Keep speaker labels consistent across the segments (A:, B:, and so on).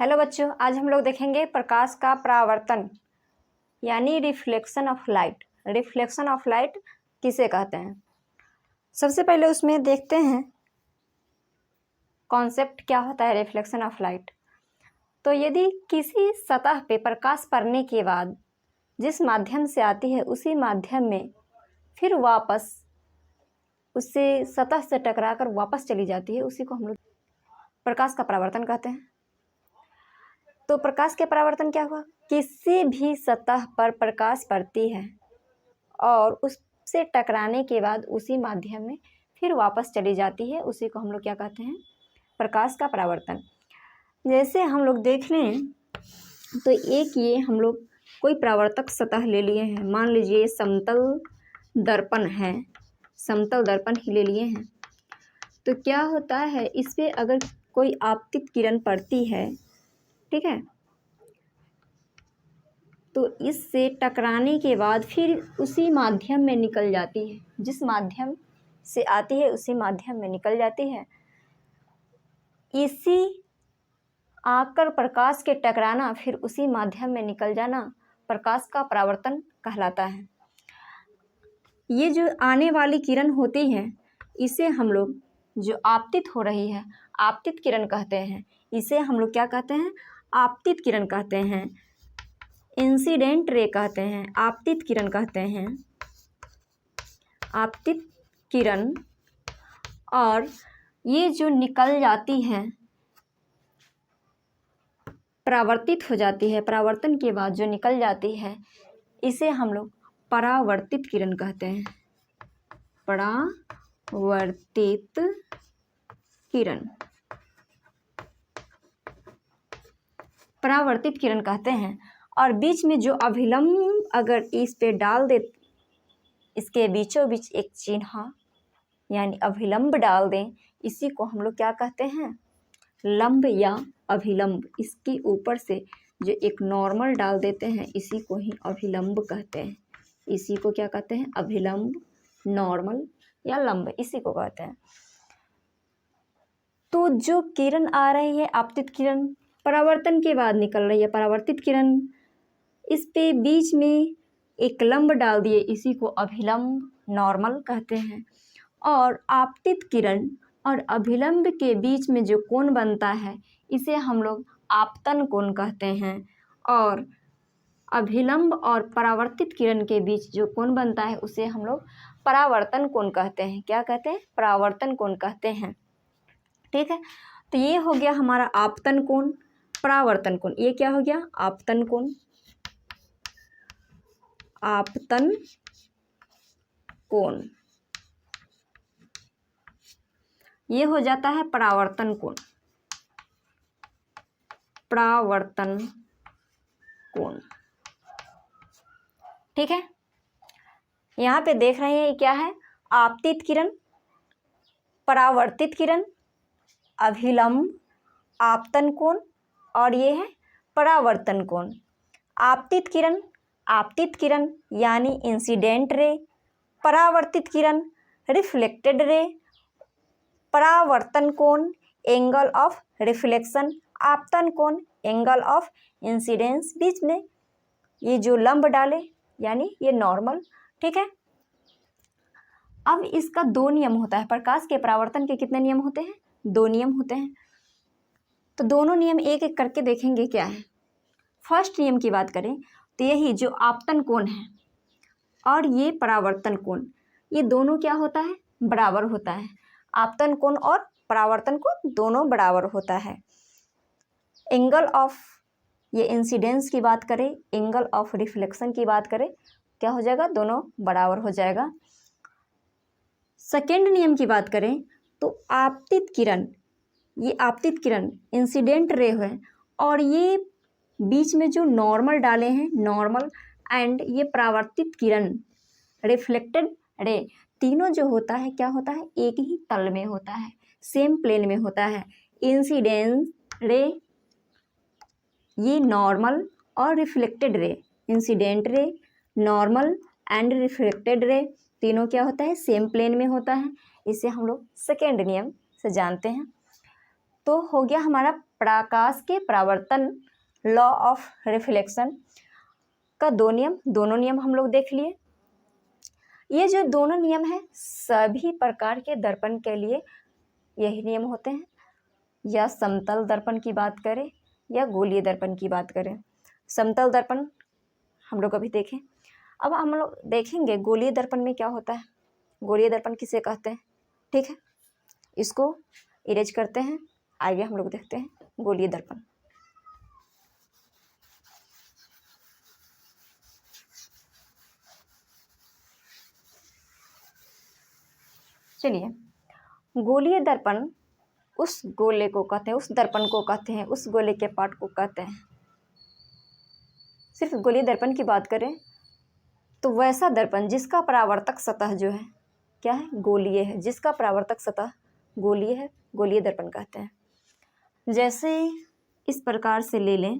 A: Hello बच्चों, आज हम लोग देखेंगे प्रकाश का परावर्तन यानी reflection of light. Reflection of light किसे कहते हैं? सबसे पहले उसमें देखते हैं कॉन्सेप्ट क्या होता है रिफ्लेक्शन ऑफ लाइट। तो यदि किसी सतह पे प्रकाश पड़ने के बाद जिस माध्यम से आती है उसी माध्यम में फिर वापस उससे सतह से टकराकर वापस चली जाती है, उसी को हम लोग प्रकाश का परावर्तन कहते हैं। तो प्रकाश के परावर्तन क्या हुआ? किसी भी सतह पर प्रकाश पड़ती है और उससे टकराने के बाद उसी माध्यम में फिर वापस चली जाती है, उसी को हम लोग क्या कहते हैं? प्रकाश का परावर्तन। जैसे हम लोग देख लें तो एक ये हम लोग कोई परावर्तक सतह ले लिए हैं, मान लीजिए समतल दर्पण है, समतल दर्पण ही ले लिए हैं। तो क्या होता है, इस पर अगर कोई आपतित किरण पड़ती है, ठीक है, तो इससे टकराने के बाद फिर उसी माध्यम में निकल जाती है, जिस माध्यम से आती है उसी माध्यम में निकल जाती है। इसी आकर प्रकाश के टकराना फिर उसी माध्यम में निकल जाना प्रकाश का परावर्तन कहलाता है। ये जो आने वाली किरण होती है इसे हम लोग जो आपतित हो रही है आपतित किरण कहते हैं। इसे हम लोग क्या कहते हैं? आपतित किरण कहते हैं, इंसिडेंट रे कहते हैं, आपतित किरण कहते हैं, आपतित किरण। और ये जो निकल जाती है, परावर्तित हो जाती है, परावर्तन के बाद जो निकल जाती है इसे हम लोग परावर्तित किरण कहते हैं, परावर्तित किरण, परावर्तित किरण कहते हैं। और बीच में जो अभिलंब अगर इस पे डाल दे, इसके बीचों बीच एक चिन्ह यानी अभिलंब डाल दें, इसी को हम लोग क्या कहते हैं? लंब या अभिलंब। इसके ऊपर से जो एक नॉर्मल डाल देते हैं इसी को ही अभिलंब कहते हैं। इसी को क्या कहते हैं? अभिलंब, नॉर्मल या लंब, इसी को कहते हैं। तो जो किरण आ रही है आपतित किरण, परावर्तन के बाद निकल रही है परावर्तित किरण, इस पे बीच में एक लंब डाल दिए, इसी को अभिलंब, नॉर्मल कहते हैं। और आपतित किरण और अभिलंब के बीच में जो कोण बनता है इसे हम लोग आपतन कोण कहते हैं। और अभिलंब और परावर्तित किरण के बीच जो कोण बनता है उसे हम लोग परावर्तन कोण कहते हैं। क्या कहते हैं? परावर्तन कोण कहते हैं। ठीक है, तो ये हो गया हमारा आपतन कोण, परावर्तन कोण। ये क्या हो गया? आपतन कोण, आपतन कोण। ये हो जाता है परावर्तन कोण, परावर्तन कोण। ठीक है, यहाँ पे देख रहे हैं ये क्या है? आपतित किरण, परावर्तित किरण, अभिलंब, आपतन कोण और ये है परावर्तन कोण। आपतित किरण यानी इंसिडेंट रे, परावर्तित किरण रिफ्लेक्टेड रे, परावर्तन कोण एंगल ऑफ रिफ्लेक्शन, आपतन कोण एंगल ऑफ इंसिडेंस। बीच में ये जो लंब डाले यानी ये नॉर्मल। ठीक है, अब इसका दो नियम होता है। प्रकाश के परावर्तन के कितने नियम होते हैं? दो नियम होते हैं। तो दोनों नियम एक एक करके देखेंगे क्या है। फर्स्ट नियम की बात करें तो यही जो आपतन कोण है और ये परावर्तन कोण, ये दोनों क्या होता है? बराबर होता है। आपतन कोण और परावर्तन कोण दोनों बराबर होता है। एंगल ऑफ ये इंसिडेंस की बात करें, एंगल ऑफ रिफ्लेक्शन की बात करें, क्या हो जाएगा? दोनों बराबर हो जाएगा। सेकेंड नियम की बात करें तो आपतित किरण, ये आपतित किरण इंसिडेंट रे है और ये बीच में जो नॉर्मल डाले हैं, नॉर्मल, एंड ये परावर्तित किरण रिफ्लेक्टेड रे, तीनों जो होता है क्या होता है? एक ही तल में होता है, सेम प्लेन में होता है। इंसिडेंस रे ये नॉर्मल और reflected ray, incident ray, normal and reflected ray, तीनों क्या होता है? सेम प्लेन में होता है। इसे हम लोग सेकेंड नियम से जानते हैं। तो हो गया हमारा प्रकाश के परावर्तन लॉ ऑफ रिफ्लेक्शन का दोनों नियम हम लोग देख लिए। ये जो दोनों नियम हैं सभी प्रकार के दर्पण के लिए यही नियम होते हैं, या समतल दर्पण की बात करें या गोलीय दर्पण की बात करें। समतल दर्पण हम लोग अभी देखें। अब हम लोग देखेंगे गोलीय दर्पण में क्या होता है, गोलीय दर्पण किसे कहते हैं। ठीक है, इसको इरेज करते हैं, आगे हम लोग देखते हैं गोलीय दर्पण। चलिए, गोलीय दर्पण उस गोले को कहते हैं, उस दर्पण को कहते हैं, उस गोले के पार्ट को कहते हैं। सिर्फ गोलीय दर्पण की बात करें तो वैसा दर्पण जिसका परावर्तक सतह जो है क्या है, गोलीय है, जिसका परावर्तक सतह गोलीय है, गोलीय दर्पण कहते हैं। जैसे इस प्रकार से ले लें,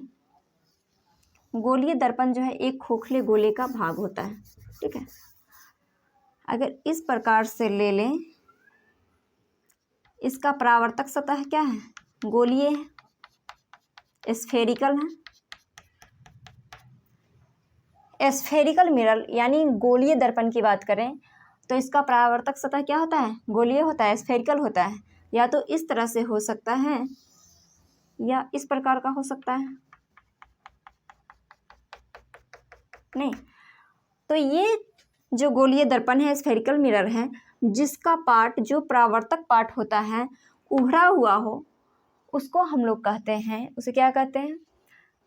A: गोलीय दर्पण जो है एक खोखले गोले का भाग होता है। ठीक है, अगर इस प्रकार से ले लें, इसका परावर्तक सतह क्या है, गोलीय है, स्फेरिकल है। स्फेरिकल मिरर यानी गोलीय दर्पण की बात करें तो इसका परावर्तक सतह क्या होता है, गोलीय होता है, स्फेरिकल होता है। या तो इस तरह से हो सकता है या इस प्रकार का हो सकता है। नहीं, तो ये जो गोलीय दर्पण है, स्फेरिकल मिरर है, जिसका पार्ट जो परावर्तक पार्ट होता है उभरा हुआ हो, उसको हम लोग कहते हैं, उसे क्या कहते हैं,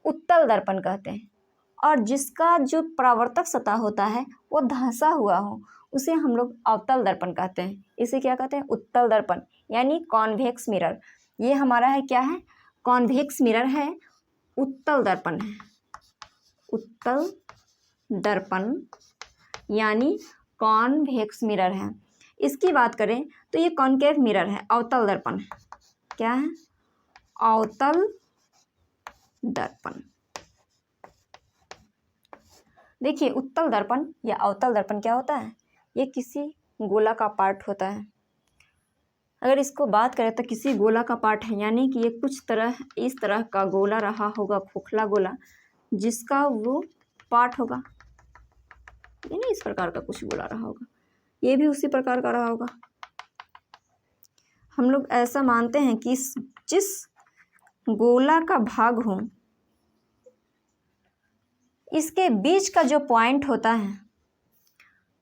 A: उत्तल दर्पण कहते हैं। और जिसका जो परावर्तक सतह होता है वो धंसा हुआ हो, उसे हम लोग अवतल दर्पण कहते हैं। इसे क्या कहते हैं, उत्तल दर्पण यानी कॉन्वेक्स मिरर। ये हमारा है क्या है, कॉन्वेक्स मिरर है, उत्तल दर्पण है, उत्तल दर्पण यानी कॉन्वेक्स मिरर है। इसकी बात करें तो ये कॉनकेव मिरर है, अवतल दर्पण है। क्या है, अवतल दर्पण। देखिए, उत्तल दर्पण या अवतल दर्पण क्या होता है, ये किसी गोला का पार्ट होता है। अगर इसको बात करें तो किसी गोला का पार्ट है, यानी कि ये कुछ तरह इस तरह का गोला रहा होगा, खोखला गोला, जिसका वो पार्ट होगा, यानी इस प्रकार का कुछ गोला रहा होगा, ये भी उसी प्रकार का रहा होगा। हम लोग ऐसा मानते हैं कि जिस गोला का भाग हो, इसके बीच का जो पॉइंट होता है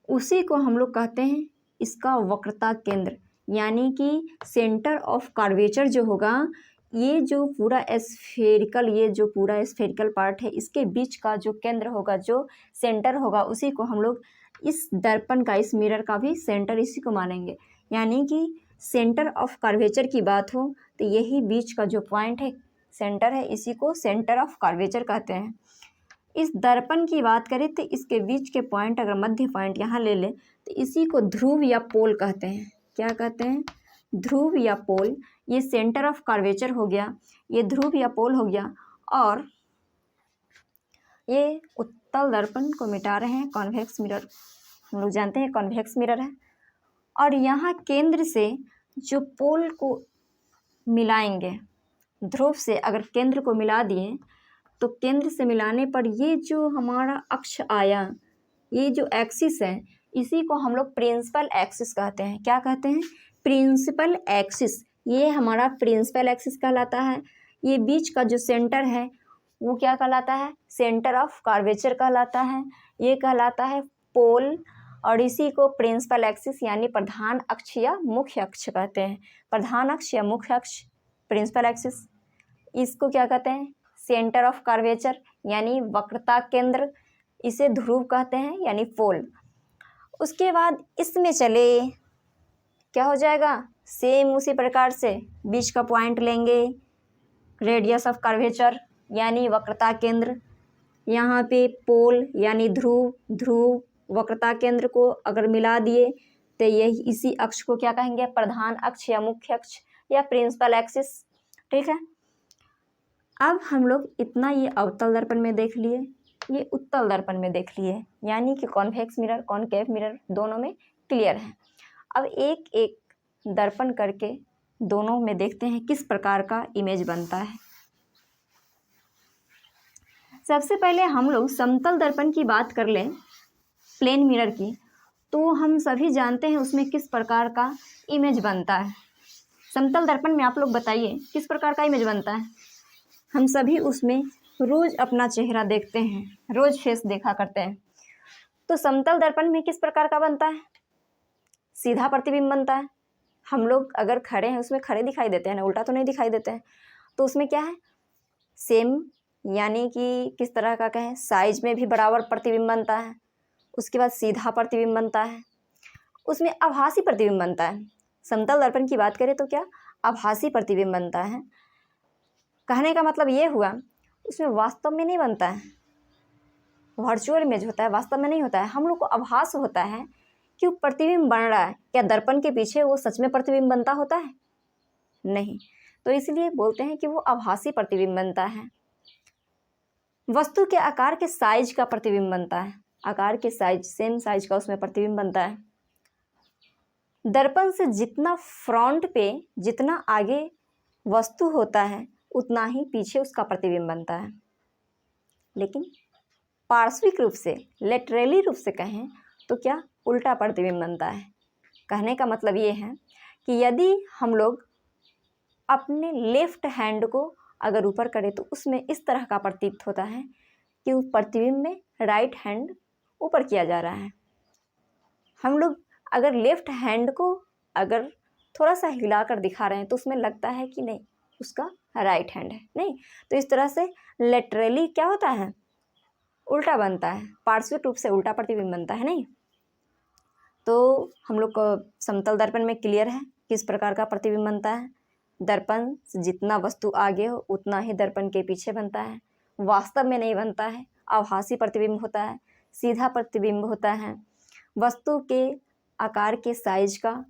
A: उसी को हम लोग कहते हैं इसका वक्रता केंद्र, यानी कि सेंटर ऑफ कर्वेचर जो होगा। ये जो पूरा स्फेरिकल, ये जो पूरा स्फेरिकल पार्ट है, इसके बीच का जो केंद्र होगा, जो सेंटर होगा, उसी को हम लोग इस दर्पण का, इस मिरर का भी सेंटर इसी को मानेंगे। यानी कि सेंटर ऑफ कर्वेचर की बात हो तो यही बीच का जो पॉइंट है, सेंटर है, इसी को सेंटर ऑफ कर्वेचर कहते हैं। इस दर्पण की बात करें तो इसके बीच के पॉइंट, अगर मध्य पॉइंट यहाँ ले लें तो इसी को ध्रुव या पोल कहते हैं। क्या कहते हैं, ध्रुव या पोल। ये सेंटर ऑफ कर्वेचर हो गया, ये ध्रुव या पोल हो गया। और ये उत्तल दर्पण को मिटा रहे हैं, कॉन्वेक्स मिरर, हम लोग जानते हैं कॉन्वेक्स मिरर है। और यहाँ केंद्र से जो पोल को मिलाएंगे, ध्रुव से अगर केंद्र को मिला दिए तो केंद्र से मिलाने पर ये जो हमारा अक्ष आया, ये जो एक्सिस है, इसी को हम लोग प्रिंसिपल एक्सिस कहते हैं। क्या कहते हैं, प्रिंसिपल एक्सिस। ये हमारा प्रिंसिपल एक्सिस कहलाता है। ये बीच का जो सेंटर है वो क्या कहलाता है, सेंटर ऑफ कर्वेचर कहलाता है। ये कहलाता है पोल। और इसी को प्रिंसिपल एक्सिस यानी प्रधान अक्ष या मुख्य अक्ष कहते हैं। प्रधान अक्ष या मुख्य अक्ष, प्रिंसिपल एक्सिस। इसको क्या कहते हैं, सेंटर ऑफ कर्वेचर यानी वक्रता केंद्र। इसे ध्रुव कहते हैं यानी पोल। उसके बाद इसमें चले, क्या हो जाएगा, सेम उसी प्रकार से बीच का पॉइंट लेंगे, रेडियस ऑफ कर्वेचर यानी वक्रता केंद्र। यहाँ पे पोल यानी ध्रुव, ध्रुव वक्रता केंद्र को अगर मिला दिए तो यही इसी अक्ष को क्या कहेंगे, प्रधान अक्ष या मुख्य अक्ष या प्रिंसिपल एक्सिस। ठीक है, अब हम लोग इतना ये अवतल दर्पण में देख लिए, ये उत्तल दर्पण में देख लिए, यानी कि कॉन्वेक्स मिरर, कॉनकेव मिरर दोनों में क्लियर है। अब एक एक दर्पण करके दोनों में देखते हैं किस प्रकार का इमेज बनता है। सबसे पहले हम लोग समतल दर्पण की बात कर लें, प्लेन मिरर की, तो हम सभी जानते हैं उसमें किस प्रकार का इमेज बनता है। समतल दर्पण में आप लोग बताइए किस प्रकार का इमेज बनता है। हम सभी उसमें रोज़ अपना चेहरा देखते हैं, रोज़ फेस देखा करते हैं। तो समतल दर्पण में किस प्रकार का बनता है? सीधा प्रतिबिंब बनता है। हम लोग अगर खड़े हैं उसमें खड़े दिखाई देते हैं ना, उल्टा तो नहीं दिखाई देते हैं। तो उसमें क्या है, सेम, यानी कि किस तरह का कहें, साइज में भी बराबर प्रतिबिंब बनता है। उसके बाद सीधा प्रतिबिंब बनता है, उसमें आभासी प्रतिबिंब बनता है। समतल दर्पण की बात करें तो क्या आभासी प्रतिबिंब बनता है। कहने का मतलब ये हुआ उसमें वास्तव में नहीं बनता है, वर्चुअल इमेज होता है, वास्तव में नहीं होता है। हम लोग को आभास होता है कि वो प्रतिबिंब बन रहा है। क्या दर्पण के पीछे वो सच में प्रतिबिंब बनता होता है? नहीं। तो इसलिए बोलते हैं कि वो आभासी प्रतिबिंब बनता है। वस्तु के आकार के साइज का प्रतिबिंब बनता है, आकार के साइज, सेम साइज का उसमें प्रतिबिंब बनता है। दर्पण से जितना फ्रंट पे, जितना आगे वस्तु होता है उतना ही पीछे उसका प्रतिबिंब बनता है। लेकिन पार्श्विक रूप से, लेटरली रूप से कहें तो क्या उल्टा प्रतिबिंब बनता है। कहने का मतलब ये है कि यदि हम लोग अपने लेफ्ट हैंड को अगर ऊपर करें तो उसमें इस तरह का प्रतीत होता है कि उस प्रतिबिंब में राइट हैंड ऊपर किया जा रहा है। हम लोग अगर लेफ्ट हैंड को अगर थोड़ा सा हिलाकर दिखा रहे हैं तो उसमें लगता है कि नहीं उसका राइट हैंड है, नहीं। तो इस तरह से लेटरली क्या होता है, उल्टा बनता है, पार्श्विक रूप से उल्टा प्रतिबिंब बनता है, नहीं। तो हम लोग को समतल दर्पण में क्लियर है किस प्रकार का प्रतिबिंब बनता है। दर्पण से जितना वस्तु आगे हो उतना ही दर्पण के पीछे बनता है, वास्तव में नहीं बनता है, आभासी प्रतिबिंब होता है, सीधा प्रतिबिंब होता है। वस्तु के आकार के साइज का,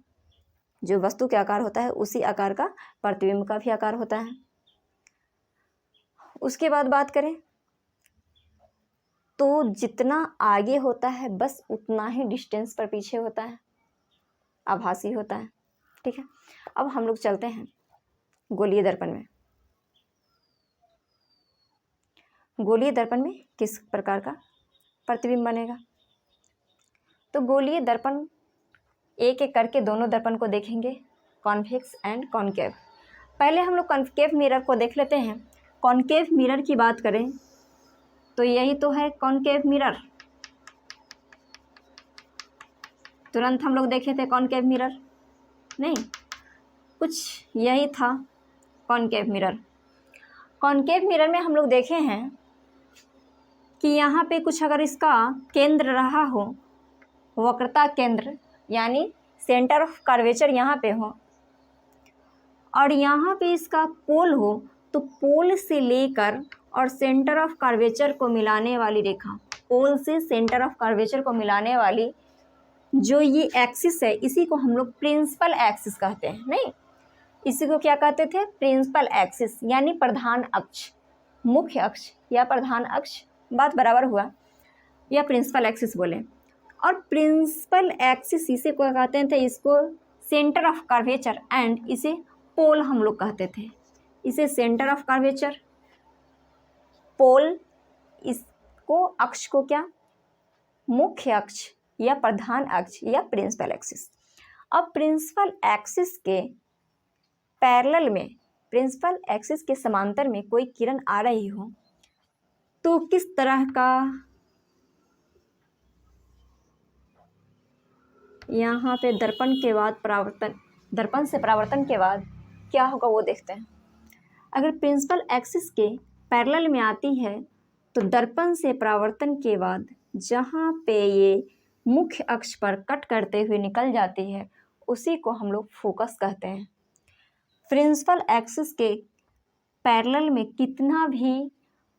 A: जो वस्तु के आकार होता है उसी आकार का प्रतिबिंब का भी आकार होता है। उसके बाद बात करें तो जितना आगे होता है बस उतना ही डिस्टेंस पर पीछे होता है, आभासी होता है, ठीक है। अब हम लोग चलते हैं गोलीय दर्पण में। गोलीय दर्पण में किस प्रकार का प्रतिबिंब बनेगा? तो गोलीय दर्पण एक एक करके दोनों दर्पण को देखेंगे, कॉन्वेक्स एंड कॉनकेव। पहले हम लोग कॉनकेव मिरर को देख लेते हैं। कॉनकेव मिरर की बात करें तो यही तो है कॉनकेव मिरर। तुरंत हम लोग देखे थे कॉनकेव मिरर, नहीं, कुछ यही था कॉनकेव मिरर। कॉनकेव मिरर में हम लोग देखे हैं कि यहाँ पे कुछ अगर इसका केंद्र रहा हो, वक्रता केंद्र यानी सेंटर ऑफ कर्वेचर यहाँ पे हो, और यहाँ पे इसका पोल हो, तो पोल से लेकर और सेंटर ऑफ कर्वेचर को मिलाने वाली रेखा, पोल से सेंटर ऑफ कर्वेचर को मिलाने वाली जो ये एक्सिस है इसी को हम लोग प्रिंसिपल एक्सिस कहते हैं, नहीं। इसी को क्या कहते थे? प्रिंसिपल एक्सिस, यानी प्रधान अक्ष, मुख्य अक्ष या प्रधान अक्ष, बात बराबर हुआ, या प्रिंसिपल एक्सिस बोले। और प्रिंसिपल एक्सिस इसे क्या कहते थे? इसको सेंटर ऑफ कर्वेचर एंड इसे पोल हम लोग कहते थे। इसे सेंटर ऑफ कर्वेचर, पोल, इसको अक्ष को क्या? मुख्य अक्ष या प्रधान अक्ष या प्रिंसिपल एक्सिस। अब प्रिंसिपल एक्सिस के पैरेलल में, प्रिंसिपल एक्सिस के समांतर में कोई किरण आ रही हो तो किस तरह का, यहाँ पे दर्पण के बाद परावर्तन, दर्पण से परावर्तन के बाद क्या होगा वो देखते हैं। अगर प्रिंसिपल एक्सिस के पैरेलल में आती है तो दर्पण से परावर्तन के बाद जहाँ पे ये मुख्य अक्ष पर कट करते हुए निकल जाती है उसी को हम लोग फोकस कहते हैं। प्रिंसिपल एक्सिस के पैरेलल में कितना भी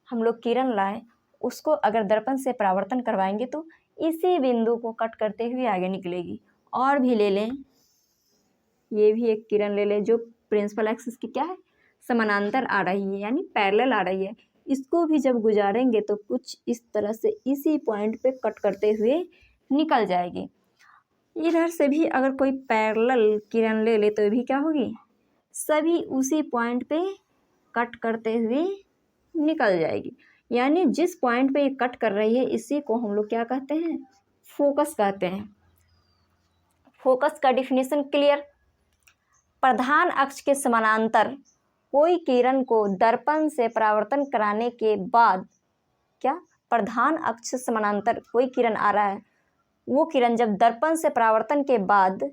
A: हम लोग किरण लाएं उसको अगर दर्पण से परावर्तन करवाएंगे तो इसी बिंदु को कट करते हुए आगे निकलेगी। और भी ले लें, ये भी एक किरण ले लें जो प्रिंसिपल एक्सिस की क्या है, समानांतर आ रही है यानी पैरेलल आ रही है। इसको भी जब गुजारेंगे तो कुछ इस तरह से इसी पॉइंट पे कट करते हुए निकल जाएगी। इधर से भी अगर कोई पैरेलल किरण ले ले तो भी क्या होगी, सभी उसी पॉइंट पे कट करते हुए निकल जाएगी। यानी जिस पॉइंट पे ये कट कर रही है इसी को हम लोग क्या कहते हैं, फोकस कहते हैं। फोकस का डिफिनेशन क्लियर। प्रधान अक्ष के समानांतर कोई किरण को दर्पण से परावर्तन कराने के बाद, क्या, प्रधान अक्ष से समानांतर कोई किरण आ रहा है, वो किरण जब दर्पण से परावर्तन के बाद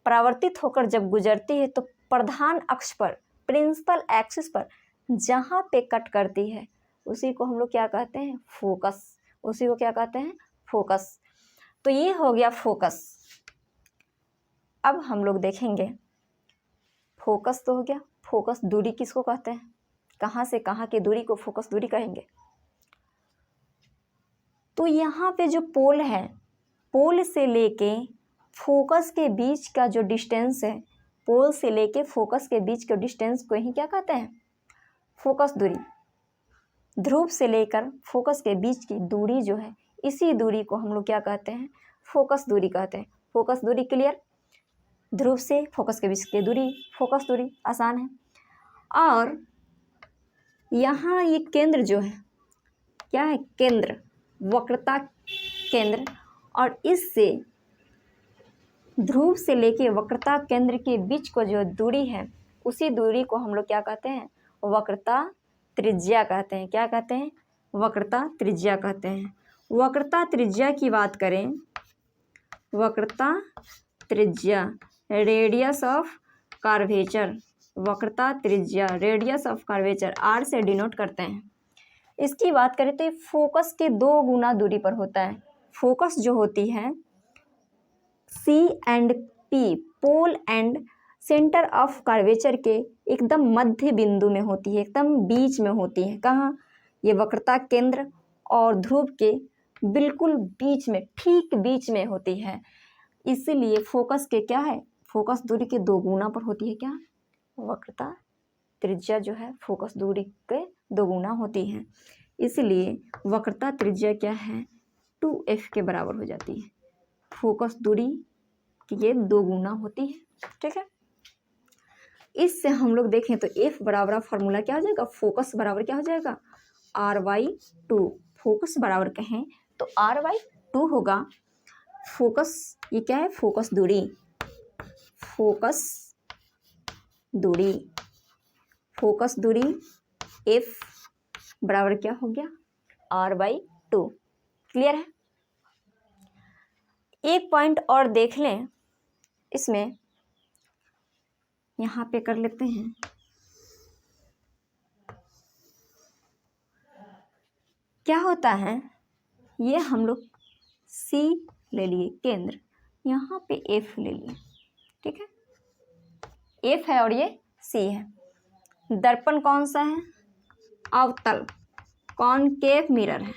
A: परावर्तित होकर जब गुजरती है तो प्रधान अक्ष पर, प्रिंसिपल एक्सिस पर जहाँ पे कट करती है उसी को हम लोग क्या कहते हैं, फोकस। उसी को क्या कहते हैं, फोकस। तो ये हो गया फोकस। अब हम लोग देखेंगे, फोकस तो हो गया, फोकस दूरी किसको कहते हैं, कहाँ से कहाँ की दूरी को फोकस दूरी कहेंगे। तो यहाँ पे जो पोल है, पोल से लेके फोकस के बीच का जो डिस्टेंस है, पोल से लेके फोकस के बीच के डिस्टेंस को ही क्या कहते हैं, फोकस दूरी। ध्रुव से लेकर फोकस के बीच की दूरी जो है, इसी दूरी को हम लोग क्या कहते हैं, फोकस दूरी कहते हैं। फोकस दूरी क्लियर। ध्रुव से फोकस के बीच की दूरी फोकस दूरी, आसान है। और यहाँ ये केंद्र जो है, क्या है, केंद्र, वक्रता केंद्र। और इससे ध्रुव से लेके वक्रता केंद्र के बीच को जो दूरी है उसी दूरी को हम लोग क्या कहते हैं, वक्रता त्रिज्या कहते हैं। क्या कहते हैं, वक्रता त्रिज्या कहते हैं। वक्रता त्रिज्या की बात करें, वक्रता त्रिज्या, रेडियस ऑफ कर्वेचर, वक्रता त्रिज्या रेडियस ऑफ कर्वेचर, आर से डिनोट करते हैं। इसकी बात करें तो ये फोकस के 2 गुना दूरी पर होता है। फोकस जो होती है C and P, pole and centre of curvature के एकदम मध्य बिंदु में होती है, एकदम बीच में होती है। कहाँ, ये वक्रता केंद्र और ध्रुव के बिल्कुल बीच में, ठीक बीच में होती है। इसीलिए फोकस के क्या है, फोकस दूरी के 2 गुना पर होती है। क्या, वक्रता त्रिज्या जो है फोकस दूरी के 2 गुना होती है। इसलिए वक्रता त्रिज्या क्या है, 2f के बराबर हो जाती है। फोकस दूरी की ये 2 गुना होती है। ठीक है, इससे हम लोग देखें तो f बराबर फार्मूला क्या हो जाएगा, फोकस बराबर क्या हो जाएगा, r/2। फोकस बराबर कहें तो r/2 होगा। फोकस ये क्या है, फोकस दूरी, फोकस दूरी, फोकस दूरी f बराबर क्या हो गया, r/2। क्लियर है। एक पॉइंट और देख लें इसमें, यहाँ पे कर लेते हैं। क्या होता है, ये हम लोग C ले लिए केंद्र, यहाँ पे F ले लिए। ठीक है, F है और ये C है। दर्पण कौन सा है, अवतल, कॉनकेव मिरर है।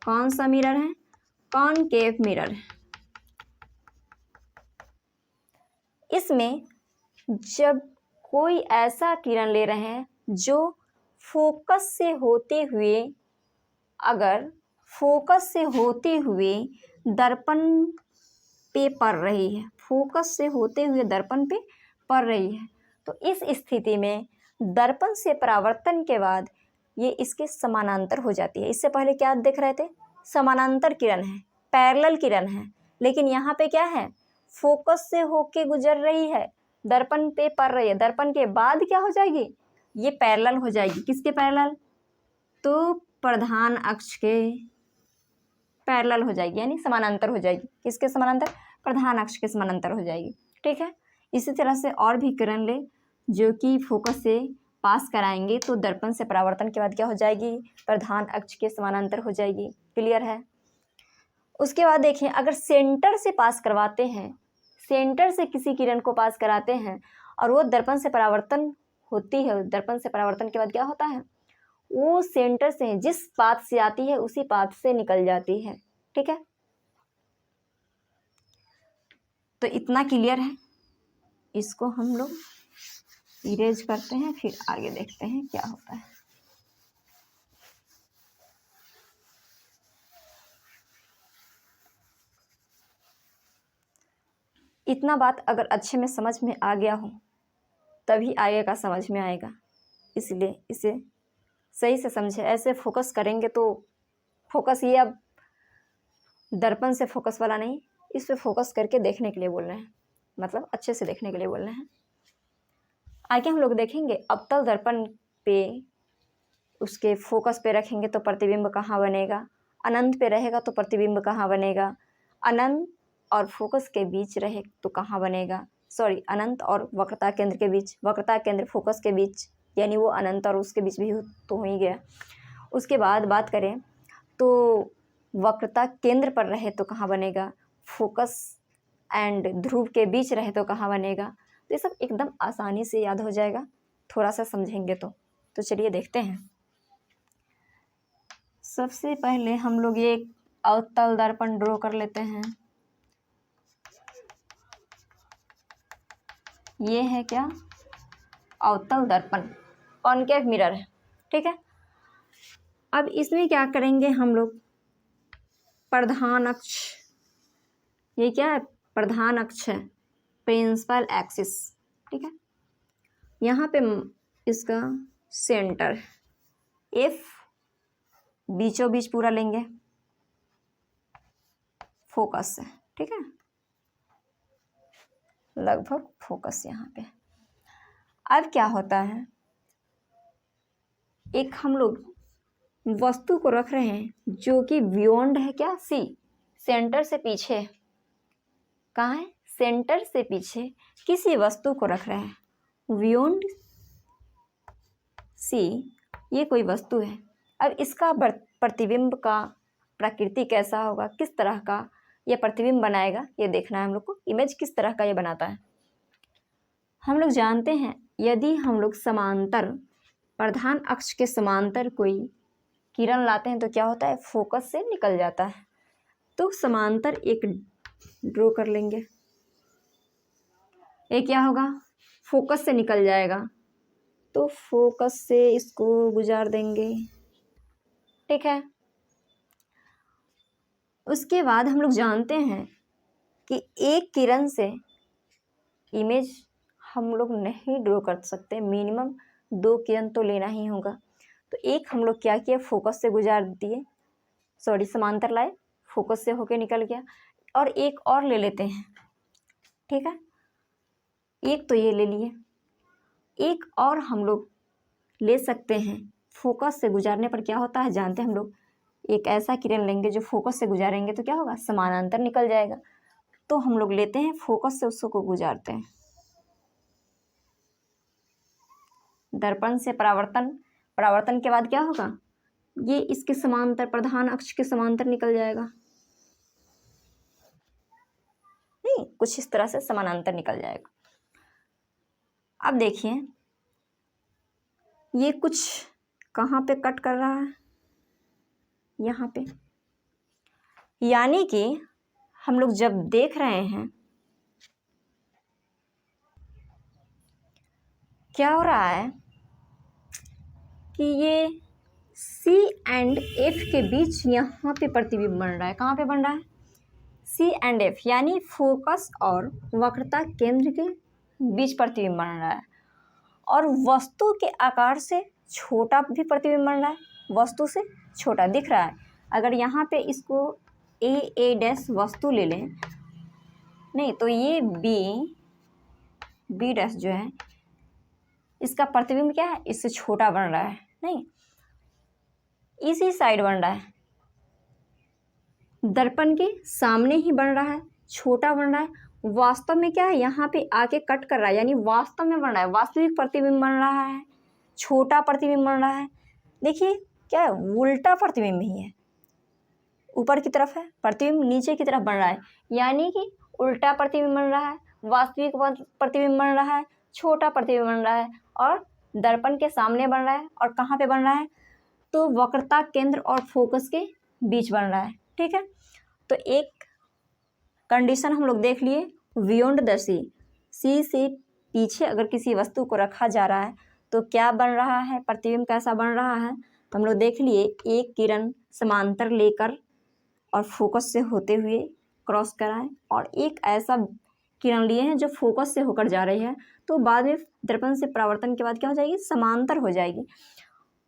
A: कौन सा मिरर है, कॉनकेव मिरर है। इसमें जब कोई ऐसा किरण ले रहे हैं जो फोकस से होते हुए, अगर फोकस से होते हुए दर्पण पे पड़ रही है, फोकस से होते हुए दर्पण पे पड़ रही है, तो इस स्थिति में दर्पण से परावर्तन के बाद ये इसके समानांतर हो जाती है। इससे पहले क्या देख रहे थे, समानांतर किरण है, पैरेलल किरण है। लेकिन यहाँ पे क्या है, फोकस से होके गुजर रही है, दर्पण पे पड़ रही है। दर्पण के बाद क्या हो जाएगी, ये पैरेलल हो जाएगी। किसके पैरेलल, तो प्रधान अक्ष के पैरेलल हो जाएगी, यानी समानांतर हो जाएगी। किसके समानांतर, प्रधान अक्ष के समानांतर हो जाएगी। ठीक है, इसी तरह से और भी किरण ले जो कि फोकस से पास कराएंगे तो दर्पण से परावर्तन के बाद क्या हो जाएगी, प्रधान अक्ष के समानांतर हो जाएगी। क्लियर है। उसके बाद देखिए, अगर सेंटर से पास करवाते हैं, सेंटर से किसी किरण को पास कराते हैं और वो दर्पण से परावर्तन होती है, दर्पण से परावर्तन के बाद क्या होता है, वो सेंटर से जिस पाथ से आती है उसी पाथ से निकल जाती है। ठीक है, तो इतना क्लियर है। इसको हम लोग इरेज करते हैं, फिर आगे देखते हैं क्या होता है। इतना बात अगर अच्छे में समझ में आ गया हो तभी आगे का समझ में आएगा। इसलिए इसे सही से समझे। ऐसे फोकस करेंगे तो फोकस ये अब दर्पण से फोकस वाला नहीं, इस पे फोकस करके देखने के लिए बोल रहे हैं, मतलब अच्छे से देखने के लिए बोल रहे हैं। आगे हम लोग देखेंगे अवतल दर्पण पे उसके फोकस पे रखेंगे तो प्रतिबिंब कहाँ बनेगा, अनंत पे रहेगा तो प्रतिबिंब कहाँ बनेगा, अनंत और फोकस के बीच रहे तो कहाँ बनेगा, सॉरी अनंत और वक्रता केंद्र के बीच, वक्रता केंद्र फोकस के बीच, यानी वो अनंत और उसके बीच भी तो हो ही गया। उसके बाद बात करें तो वक्रता केंद्र पर रहे तो कहाँ बनेगा, फोकस एंड ध्रुव के बीच रहे तो कहाँ बनेगा। तो ये सब एकदम आसानी से याद हो जाएगा थोड़ा सा समझेंगे तो चलिए देखते हैं। सबसे पहले हम लोग ये अवतल दर्पण ड्रॉ कर लेते हैं। ये है क्या, अवतल दर्पण, कॉनकेव मिरर है, ठीक है। अब इसमें क्या करेंगे हम लोग, प्रधान अक्ष, ये क्या है, प्रधान अक्ष है, प्रिंसिपल एक्सिस, ठीक है। यहाँ पे इसका सेंटर एफ बीचों बीच पूरा लेंगे फोकस से, ठीक है, लगभग फोकस यहाँ पे। अब क्या होता है, एक हम लोग वस्तु को रख रहे हैं जो कि बियॉन्ड है क्या, सी, सेंटर से पीछे, कहाँ है, सेंटर से पीछे किसी वस्तु को रख रहे हैं बियॉन्ड सी, ये कोई वस्तु है। अब इसका प्रतिबिंब का प्रकृति कैसा होगा, किस तरह का ये प्रतिबिंब बनाएगा, ये देखना है हम लोग को, इमेज किस तरह का ये बनाता है। हम लोग जानते हैं यदि हम लोग समांतर, प्रधान अक्ष के समांतर कोई किरण लाते हैं तो क्या होता है, फोकस से निकल जाता है। तो समांतर एक ड्रॉ कर लेंगे, ये क्या होगा, फोकस से निकल जाएगा, तो फोकस से इसको गुजार देंगे, ठीक है। उसके बाद हम लोग जानते हैं कि एक किरण से इमेज हम लोग नहीं ड्रॉ कर सकते, मिनिमम 2 किरण तो लेना ही होगा। तो एक हम लोग क्या किया, फोकस से गुजार दिए, सॉरी समांतर लाए, फोकस से होके निकल गया, और एक और ले लेते हैं, ठीक है। एक तो ये ले लिए, एक और हम लोग ले सकते हैं, फोकस से गुजारने पर क्या होता है जानते हैं हम लोग, एक ऐसा किरण लेंगे जो फोकस से गुजारेंगे तो क्या होगा, समानांतर निकल जाएगा। तो हम लोग लेते हैं फोकस से उसको गुजारते हैं, दर्पण से परावर्तन, परावर्तन के बाद क्या होगा, ये इसके समांतर, प्रधान अक्ष के समांतर निकल जाएगा, नहीं कुछ इस तरह से समानांतर निकल जाएगा। अब देखिए ये कुछ कहाँ पे कट कर रहा है, यहाँ पे, यानी कि हम लोग जब देख रहे हैं क्या हो रहा है कि ये C एंड F के बीच यहाँ पे प्रतिबिंब बन रहा है, कहाँ पे बन रहा है, C एंड F, यानी फोकस और वक्रता केंद्र के बीच प्रतिबिंब बन रहा है, और वस्तु के आकार से छोटा भी प्रतिबिंब बन रहा है, वस्तु से छोटा दिख रहा है। अगर यहाँ पे इसको ए डैश वस्तु ले लें, नहीं तो ये बी डैश जो है इसका प्रतिबिंब क्या है, इससे छोटा बन रहा है, नहीं इसी साइड बन रहा है, दर्पण के सामने ही बन रहा है, छोटा बन रहा है, वास्तव में क्या है यहाँ पे आके कट कर रहा है, यानी वास्तव में बन रहा है, वास्तविक प्रतिबिंब बन रहा है, छोटा प्रतिबिंब बन रहा है। देखिए क्या है, उल्टा प्रतिबिंब ही है, ऊपर की तरफ है प्रतिबिंब, नीचे की तरफ बन रहा है, यानी कि उल्टा प्रतिबिंब बन रहा है, वास्तविक प्रतिबिंब बन रहा है, छोटा प्रतिबिंब बन रहा है, और दर्पण के सामने बन रहा है, और कहाँ पे बन रहा है, तो वक्रता केंद्र और फोकस के बीच बन रहा है, ठीक है। तो एक कंडीशन हम लोग देख लिए, बियॉन्ड द सी, सी से पीछे अगर किसी वस्तु को रखा जा रहा है तो क्या बन रहा है, प्रतिबिंब कैसा बन रहा है, तो हम लोग देख लिए, एक किरण समांतर लेकर और फोकस से होते हुए क्रॉस कराए, और एक ऐसा किरण लिए हैं जो फोकस से होकर जा रही है, तो बाद में दर्पण से परावर्तन के बाद क्या हो जाएगी, समांतर हो जाएगी।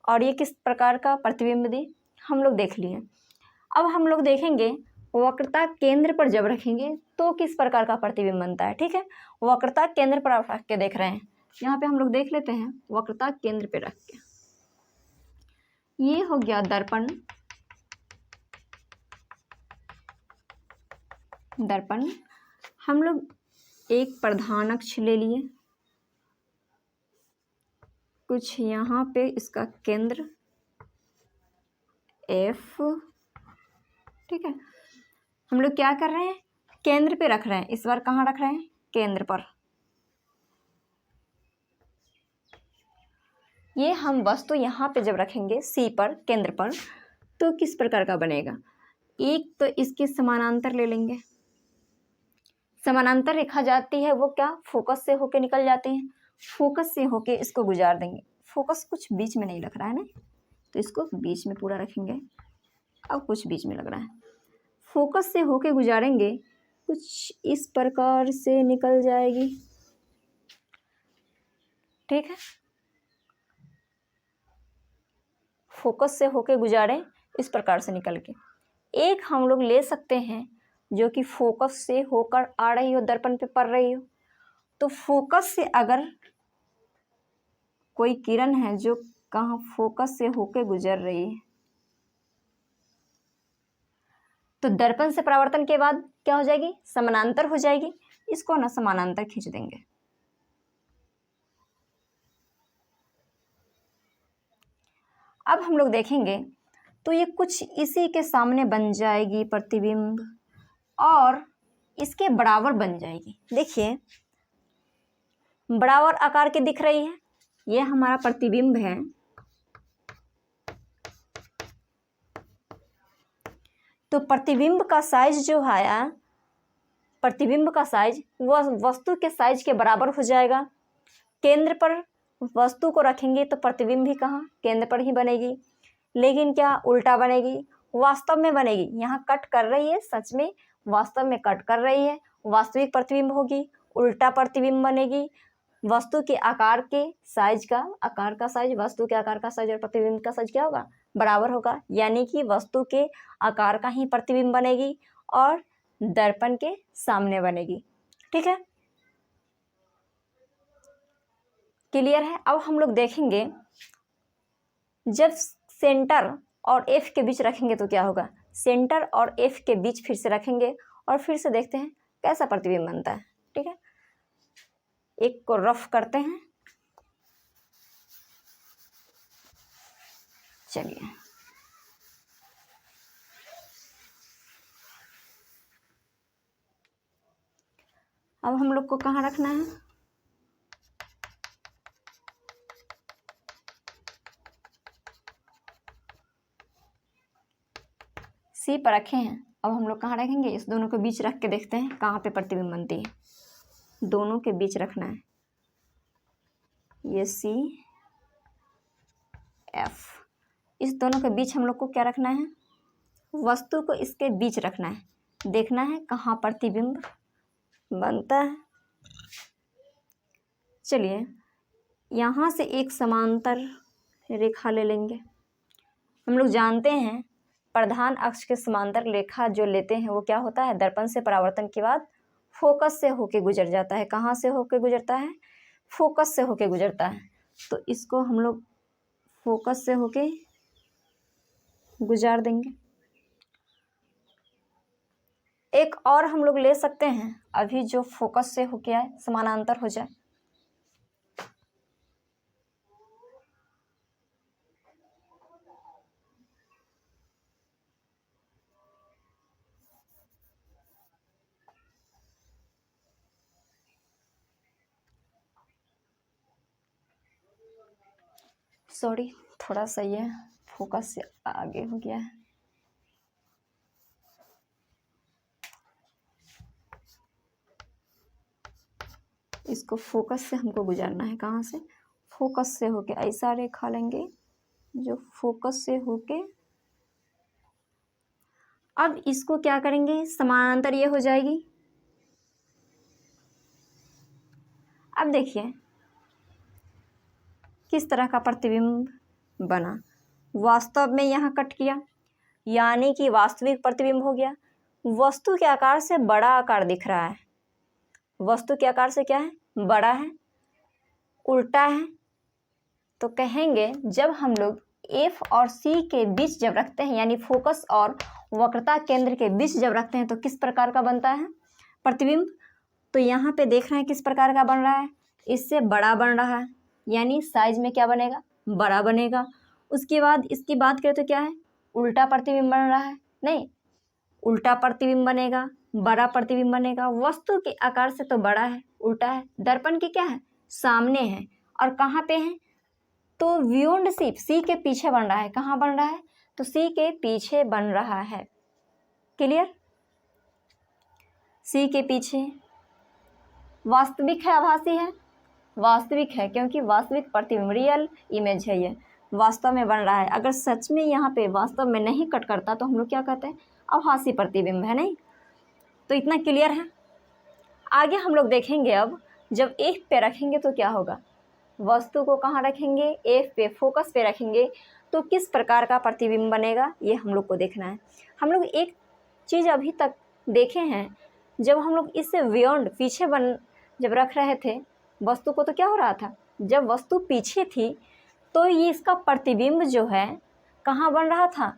A: और ये किस प्रकार का प्रतिबिंब दी हम लोग देख लिए। अब हम लोग देखेंगे वक्रता केंद्र पर जब रखेंगे तो किस प्रकार का प्रतिबिंब बनता है। ठीक है, वक्रता केंद्र पर आप रख के देख रहे हैं, यहाँ पे हम लोग देख लेते हैं वक्रता केंद्र पे रख के। ये हो गया दर्पण, दर्पण हम लोग एक प्रधान अक्ष ले लिए, कुछ यहाँ पे इसका केंद्र F। ठीक है, हम लोग क्या कर रहे हैं, केंद्र पे रख रहे हैं, इस बार कहाँ रख रहे हैं, केंद्र पर। ये हम वस्तु यहाँ पे जब रखेंगे C पर, केंद्र पर, तो किस प्रकार का बनेगा। एक तो इसके समानांतर ले लेंगे, समानांतर रेखा जाती है वो क्या, फोकस से होके निकल जाती हैं, फोकस से होके इसको गुजार देंगे। फोकस कुछ बीच में नहीं लग रहा है ना, तो इसको बीच में पूरा रखेंगे। अब कुछ बीच में लग रहा है, फोकस से होके गुजारेंगे, कुछ इस प्रकार से निकल जाएगी। ठीक है, फोकस से होके गुजारें इस प्रकार से निकल के। एक हम लोग ले सकते हैं जो कि फोकस से होकर आ रही हो, दर्पण पे पड़ रही हो। तो फोकस से अगर कोई किरण है जो कहाँ फोकस से होके गुजर रही है, तो दर्पण से परावर्तन के बाद क्या हो जाएगी, समानांतर हो जाएगी। इसको ना समानांतर खींच देंगे। अब हम लोग देखेंगे तो ये कुछ इसी के सामने बन जाएगी प्रतिबिंब, और इसके बराबर बन जाएगी। देखिए बराबर आकार की दिख रही है, ये हमारा प्रतिबिंब है। तो प्रतिबिंब का साइज जो आया, प्रतिबिंब का साइज वह वस्तु के साइज के बराबर हो जाएगा। केंद्र पर वस्तु को रखेंगे तो प्रतिबिंब भी कहाँ, केंद्र पर ही बनेगी। लेकिन क्या उल्टा बनेगी, वास्तव में बनेगी। यहाँ कट कर रही है, सच में वास्तव में कट कर रही है, वास्तविक प्रतिबिंब होगी, उल्टा प्रतिबिंब बनेगी। वस्तु के आकार के साइज का, आकार का साइज, वस्तु के आकार का साइज और प्रतिबिंब का साइज क्या होगा, बराबर होगा। यानी कि वस्तु के आकार का ही प्रतिबिंब बनेगी और दर्पण के सामने बनेगी। ठीक है, क्लियर है। अब हम लोग देखेंगे जब सेंटर और F के बीच रखेंगे तो क्या होगा, सेंटर और F के बीच फिर से रखेंगे और फिर से देखते हैं कैसा प्रतिबिंब बनता है। ठीक है, एक को रफ करते हैं। चलिए अब हम लोग को कहाँ रखना है, C पर रखे हैं। अब हम लोग कहाँ रखेंगे, इस दोनों के बीच रख के देखते हैं कहाँ पे प्रतिबिंब बनती है। दोनों के बीच रखना है, ये C F, इस दोनों के बीच हम लोग को क्या रखना है, वस्तु को इसके बीच रखना है, देखना है कहाँ प्रतिबिंब बनता है। चलिए यहाँ से एक समांतर रेखा ले लेंगे। हम लोग जानते हैं प्रधान अक्ष के समांतर रेखा जो लेते हैं वो क्या होता है, दर्पण से परावर्तन के बाद फोकस से होके गुजर जाता है। कहाँ से होके गुजरता है, फोकस से होके गुजरता है। तो इसको हम लोग फोकस से होके गुजार देंगे। एक और हम लोग ले सकते हैं अभी जो फोकस से होके आए, समानांतर हो जाए। सॉरी, थोड़ा सा ये फोकस से आगे हो गया है। इसको फोकस से हमको गुजारना है। कहाँ से, फोकस से होके ऐसा रेखा लेंगे जो फोकस से होके, अब इसको क्या करेंगे, समानांतर ये हो जाएगी। अब देखिए किस तरह का प्रतिबिंब बना। वास्तव में यहाँ कट किया, यानी कि वास्तविक प्रतिबिंब हो गया। वस्तु के आकार से बड़ा आकार दिख रहा है, वस्तु के आकार से क्या है, बड़ा है, उल्टा है। तो कहेंगे जब हम लोग F और C के बीच जब रखते हैं, यानी फोकस और वक्रता केंद्र के बीच जब रखते हैं, तो किस प्रकार का बनता है प्रतिबिंब। तो यहाँ पे देख रहे हैं किस प्रकार का बन रहा है, इससे बड़ा बन रहा है, यानी साइज में क्या बनेगा, बड़ा बनेगा। उसके बाद इसकी बात करें तो क्या है, उल्टा प्रतिबिंब बन रहा है, नहीं उल्टा प्रतिबिंब बनेगा, बड़ा प्रतिबिंब बनेगा। वस्तु के आकार से तो बड़ा है, उल्टा है। दर्पण के क्या है, सामने है, और कहाँ पे है, तो बियॉन्ड सी, सी के पीछे बन रहा है। कहाँ बन रहा है, तो सी के पीछे बन रहा है। क्लियर, सी के पीछे। वास्तविक है, आभासी है, वास्तविक है, क्योंकि वास्तविक प्रतिबिंब, रियल इमेज है, ये वास्तव में बन रहा है। अगर सच में यहाँ पे वास्तव में नहीं कट करता तो हम लोग क्या कहते हैं, आभासी प्रतिबिंब है, नहीं। तो इतना क्लियर है। आगे हम लोग देखेंगे अब जब F पे रखेंगे तो क्या होगा, वस्तु को कहाँ रखेंगे, F पे, फोकस पे रखेंगे, तो किस प्रकार का प्रतिबिंब बनेगा, ये हम लोग को देखना है। हम लोग एक चीज़ अभी तक देखे हैं, जब हम लोग इससे बियॉन्ड पीछे जब रख रहे थे वस्तु को, तो क्या हो रहा था, जब वस्तु पीछे थी तो ये इसका प्रतिबिंब जो है कहाँ बन रहा था,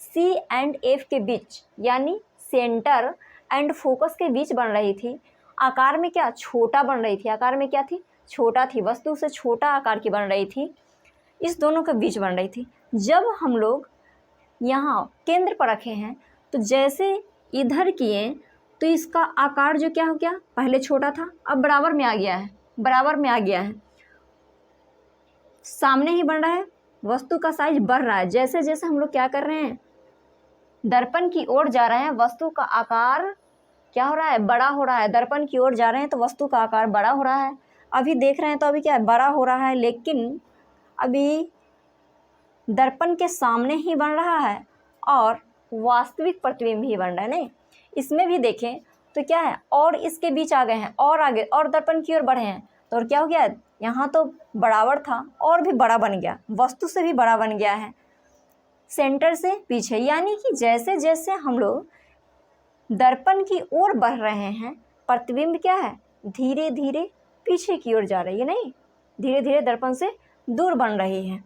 A: C एंड F के बीच, यानी सेंटर एंड फोकस के बीच बन रही थी। आकार में क्या, छोटा बन रही थी, आकार में क्या थी, छोटा थी, वस्तु से छोटा आकार की बन रही थी, इस दोनों के बीच बन रही थी। जब हम लोग यहाँ केंद्र पर रखे हैं तो जैसे इधर किए तो इसका आकार जो क्या हो गया, पहले छोटा था अब बराबर में आ गया है, बराबर में आ गया है, सामने ही बन रहा है, वस्तु का साइज बढ़ रहा है। जैसे जैसे हम लोग क्या कर रहे हैं, दर्पण की ओर जा रहे हैं, वस्तु का आकार क्या हो रहा है, बड़ा हो रहा है। दर्पण की ओर जा रहे हैं तो वस्तु का आकार बड़ा हो रहा है। अभी देख रहे हैं तो अभी क्या है, बड़ा हो रहा है, लेकिन अभी दर्पण के सामने ही बन रहा है और वास्तविक प्रतिबिंब ही बन रहा है, नहीं। इसमें भी देखें तो क्या है, और इसके बीच आ गए हैं, और आगे, और दर्पण की ओर बढ़े हैं, तो और क्या हो गया, यहाँ तो बराबर था और भी बड़ा बन गया, वस्तु से भी बड़ा बन गया है, सेंटर से पीछे। यानी कि जैसे जैसे हम लोग दर्पण की ओर बढ़ रहे हैं, प्रतिबिंब क्या है, धीरे धीरे पीछे की ओर जा रही है, नहीं, धीरे धीरे दर्पण से दूर बन रही है।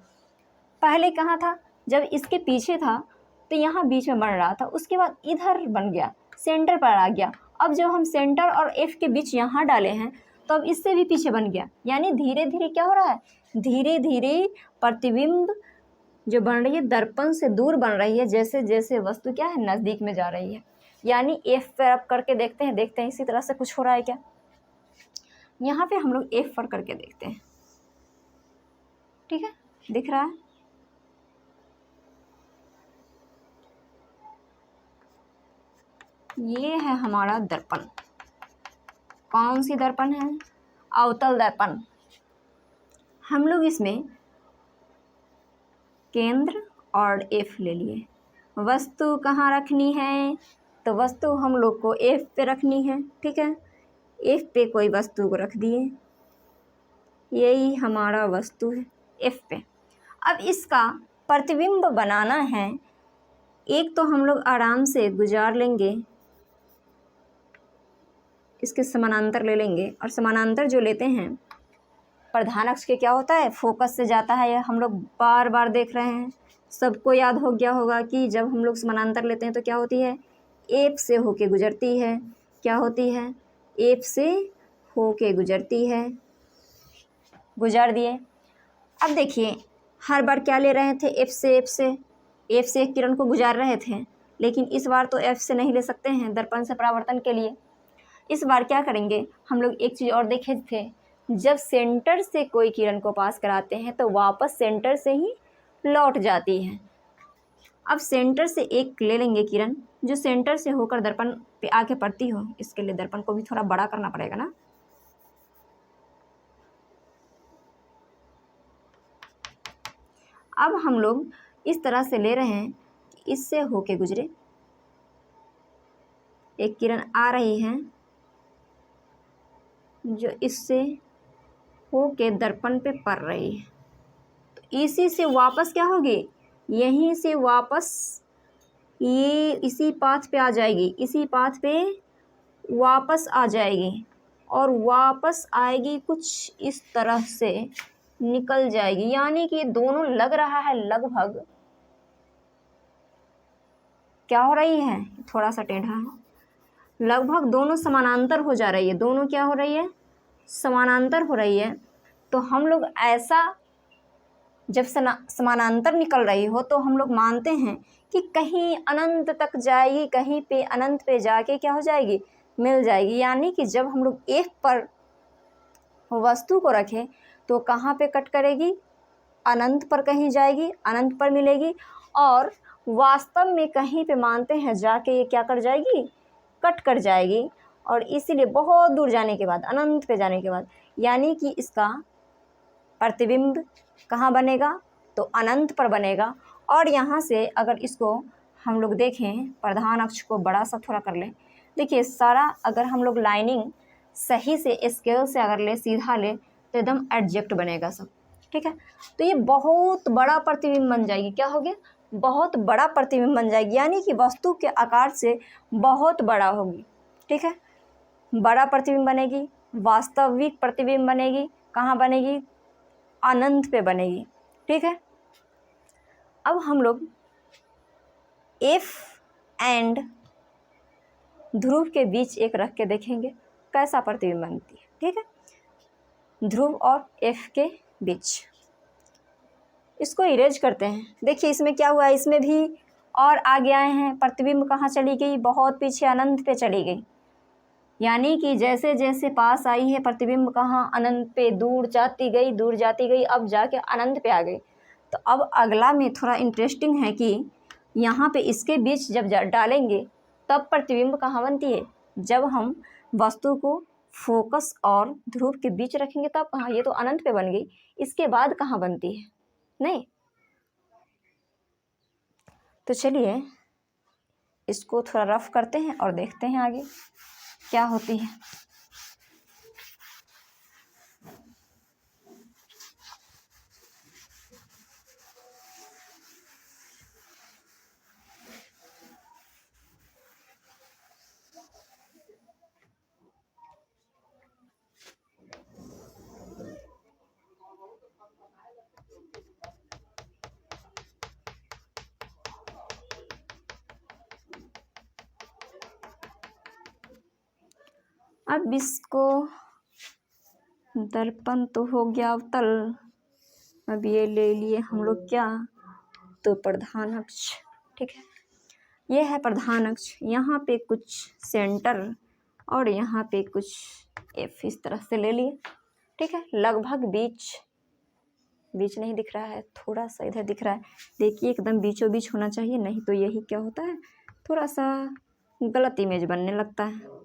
A: पहले कहाँ था, जब इसके पीछे था तो यहाँ बीच में बन रहा था, उसके बाद इधर बन गया, सेंटर पर आ गया। अब जब हम सेंटर और F के बीच यहाँ डाले हैं तो अब इससे भी पीछे बन गया। यानी धीरे धीरे क्या हो रहा है, धीरे धीरे प्रतिबिंब जो बन रही है दर्पण से दूर बन रही है, जैसे जैसे वस्तु क्या है, नज़दीक में जा रही है। यानी F पर अब करके देखते हैं इसी तरह से कुछ हो रहा है क्या। यहाँ पे हम लोग F पर करके देखते हैं, ठीक है, दिख रहा है। ये है हमारा दर्पण, कौन सी दर्पण है, अवतल दर्पण। हम लोग इसमें केंद्र और F ले लिए। वस्तु कहाँ रखनी है, तो वस्तु हम लोग को F पे रखनी है, ठीक है। F पे कोई वस्तु को रख दिए, यही हमारा वस्तु है F पे। अब इसका प्रतिबिंब बनाना है, एक तो हम लोग आराम से गुजार लेंगे, इसके समानांतर ले लेंगे, और समानांतर जो लेते हैं प्रधान अक्ष के क्या होता है, फोकस से जाता है। हम लोग बार बार देख रहे हैं, सबको याद हो गया होगा कि जब हम लोग समानांतर लेते हैं तो क्या होती है, F से होके गुजरती है, क्या होती है, F से होके गुजरती है, गुजार दिए। अब देखिए हर बार क्या ले रहे थे, F से एक किरण को गुजार रहे थे, लेकिन इस बार तो F से नहीं ले सकते हैं दर्पण से परावर्तन के लिए। इस बार क्या करेंगे, हम लोग एक चीज़ और देखे थे, जब सेंटर से कोई किरण को पास कराते हैं तो वापस सेंटर से ही लौट जाती है। अब सेंटर से एक ले लेंगे किरण जो सेंटर से होकर दर्पण पे आके पड़ती हो, इसके लिए दर्पण को भी थोड़ा बड़ा करना पड़ेगा ना। अब हम लोग इस तरह से ले रहे हैं, इससे होके गुजरे, एक किरण आ रही है जो इससे होके दर्पण पे पड़ रही है, तो इसी से वापस क्या होगी, यहीं से वापस ये इसी पाथ पे आ जाएगी, इसी पाथ पे वापस आ जाएगी और वापस आएगी कुछ इस तरह से निकल जाएगी। यानी कि दोनों लग रहा है लगभग क्या हो रही है, थोड़ा सा टेढ़ा है, लगभग दोनों समानांतर हो जा रही है, दोनों क्या हो रही है, समानांतर हो रही है। तो हम लोग ऐसा जब समानांतर निकल रही हो तो हम लोग मानते हैं कि कहीं अनंत तक जाएगी, कहीं पे अनंत पे जाके क्या हो जाएगी, मिल जाएगी। यानी कि जब हम लोग एक पर वस्तु को रखें तो कहाँ पे कट करेगी, अनंत पर कहीं जाएगी, अनंत पर मिलेगी, और वास्तव में कहीं पे मानते हैं जाके ये क्या कर जाएगी, कट कर जाएगी। और इसीलिए बहुत दूर जाने के बाद, अनंत पे जाने के बाद, यानी कि इसका प्रतिबिंब कहाँ बनेगा, तो अनंत पर बनेगा। और यहाँ से अगर इसको हम लोग देखें, प्रधान अक्ष को बड़ा सा थोड़ा कर लें, देखिए सारा अगर हम लोग लाइनिंग सही से स्केल से अगर ले, सीधा ले, तो एकदम एडजेक्ट बनेगा सब, ठीक है। तो ये बहुत बड़ा प्रतिबिंब बन जाएगी, क्या हो गया, बहुत बड़ा प्रतिबिंब बन जाएगी, यानी कि वस्तु के आकार से बहुत बड़ा होगी, ठीक है। बड़ा प्रतिबिंब बनेगी, वास्तविक प्रतिबिंब बनेगी, कहाँ बनेगी, अनंत पे बनेगी, ठीक है। अब हम लोग एफ एंड ध्रुव के बीच एक रख के देखेंगे कैसा प्रतिबिंब बनती है, ठीक है। ध्रुव और एफ के बीच इसको इरेज करते हैं। देखिए इसमें क्या हुआ, इसमें भी और आगे आए हैं, प्रतिबिंब कहाँ चली गई, बहुत पीछे अनंत पे चली गई। यानी कि जैसे जैसे पास आई है प्रतिबिंब कहाँ, अनंत पे दूर जाती गई, दूर जाती गई, अब जाके अनंत पे आ गई। तो अब अगला में थोड़ा इंटरेस्टिंग है कि यहाँ पे इसके बीच जब डालेंगे तब प्रतिबिंब कहाँ बनती है, जब हम वस्तु को फोकस और ध्रुव के बीच रखेंगे तब कहाँ, ये तो अनंत पे बन गई, इसके बाद कहाँ बनती है, नहीं। तो चलिए इसको थोड़ा रफ करते हैं और देखते हैं आगे क्या होती है। अब इसको दर्पण तो हो गया अवतल, अब ये ले लिए हम लोग क्या, तो प्रधान अक्ष, ठीक है। ये है प्रधान अक्ष, यहाँ पे कुछ सेंटर और यहाँ पे कुछ एफ इस तरह से ले लिए, ठीक है। लगभग बीच नहीं दिख रहा है, थोड़ा सा इधर दिख रहा है, देखिए एकदम बीचों बीच होना चाहिए, नहीं तो यही क्या होता है, थोड़ा सा गलत इमेज बनने लगता है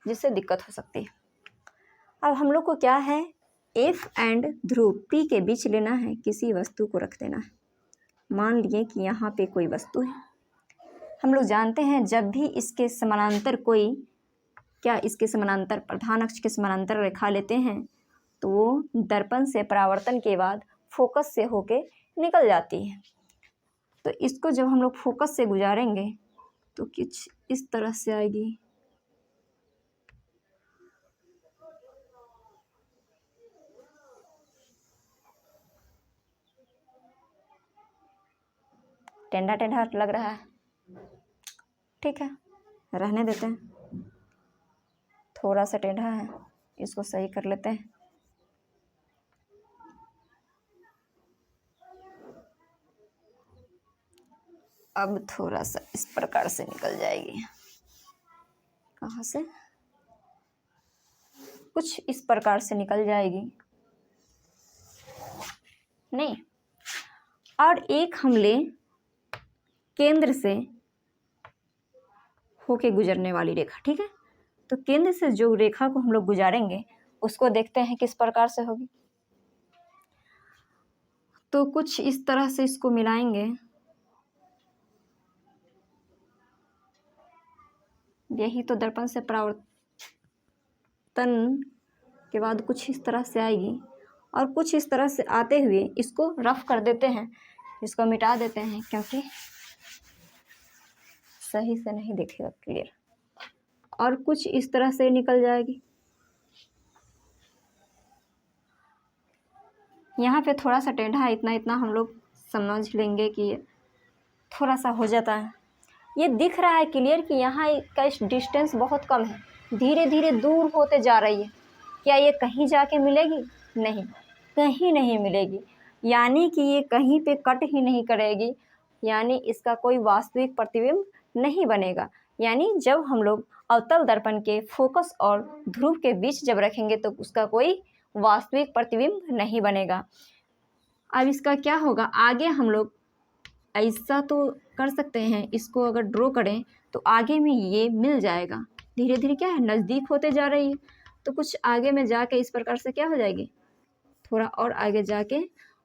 A: जिससे दिक्कत हो सकती है। अब हम लोग को क्या है, एफ एंड ध्रुव पी के बीच लेना है, किसी वस्तु को रख देना है। मान लिए कि यहाँ पे कोई वस्तु है, हम लोग जानते हैं जब भी इसके समानांतर कोई क्या, इसके समानांतर प्रधान अक्ष के समानांतर रेखा लेते हैं तो वो दर्पण से परावर्तन के बाद फोकस से होके निकल जाती है। तो इसको जब हम लोग फोकस से गुजारेंगे तो कुछ इस तरह से आएगी, टेढ़ा टेढ़ा लग रहा है, ठीक है, रहने देते हैं, थोड़ा सा टेढ़ा है, इसको सही कर लेते हैं। अब थोड़ा सा इस प्रकार से निकल जाएगी, कहाँ से, कुछ इस प्रकार से निकल जाएगी, नहीं। और एक हम ले केंद्र से होके गुजरने वाली रेखा, ठीक है। तो केंद्र से जो रेखा को हम लोग गुजारेंगे उसको देखते हैं किस प्रकार से होगी। तो कुछ इस तरह से इसको मिलाएंगे, यही तो दर्पण से परावर्तन के बाद कुछ इस तरह से आएगी और कुछ इस तरह से आते हुए इसको रफ कर देते हैं, इसको मिटा देते हैं क्योंकि सही से नहीं दिखेगा क्लियर। और कुछ इस तरह से निकल जाएगी। यहाँ पे थोड़ा सा टेढ़ा है, इतना इतना हम लोग समझ लेंगे कि थोड़ा सा हो जाता है। ये दिख रहा है क्लियर कि यहाँ का डिस्टेंस बहुत कम है, धीरे धीरे दूर होते जा रही है। क्या ये कहीं जाके मिलेगी? नहीं, कहीं नहीं मिलेगी। यानी कि ये कहीं पे कट ही नहीं करेगी, यानी इसका कोई वास्तविक प्रतिबिंब नहीं बनेगा। यानी जब हम लोग अवतल दर्पण के फोकस और ध्रुव के बीच जब रखेंगे तो उसका कोई वास्तविक प्रतिबिंब नहीं बनेगा। अब इसका क्या होगा, आगे हम लोग ऐसा तो कर सकते हैं, इसको अगर ड्रॉ करें तो आगे में ये मिल जाएगा। धीरे धीरे क्या है, नज़दीक होते जा रही है, तो कुछ आगे में जाके इस प्रकार से क्या हो जाएगी, थोड़ा और आगे जाके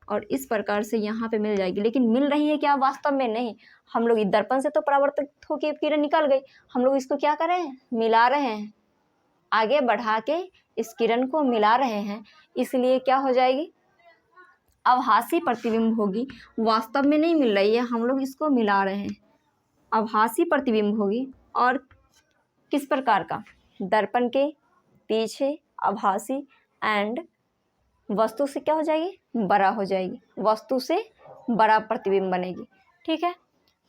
A: और इस प्रकार से यहाँ पे मिल जाएगी। लेकिन मिल रही है क्या वास्तव में? नहीं। हम लोग इस दर्पण से तो परावर्तित होकर किरण निकल गई, हम लोग इसको क्या कर रहे हैं, मिला रहे हैं, आगे बढ़ा के इस किरण को मिला रहे हैं, इसलिए क्या हो जाएगी, आभासी प्रतिबिंब होगी। वास्तव में नहीं मिल रही है, हम लोग इसको मिला रहे हैं, आभासी प्रतिबिंब होगी। और किस प्रकार का, दर्पण के पीछे आभासी एंड वस्तु से क्या हो जाएगी, बड़ा हो जाएगी, वस्तु से बड़ा प्रतिबिंब बनेगी। ठीक है,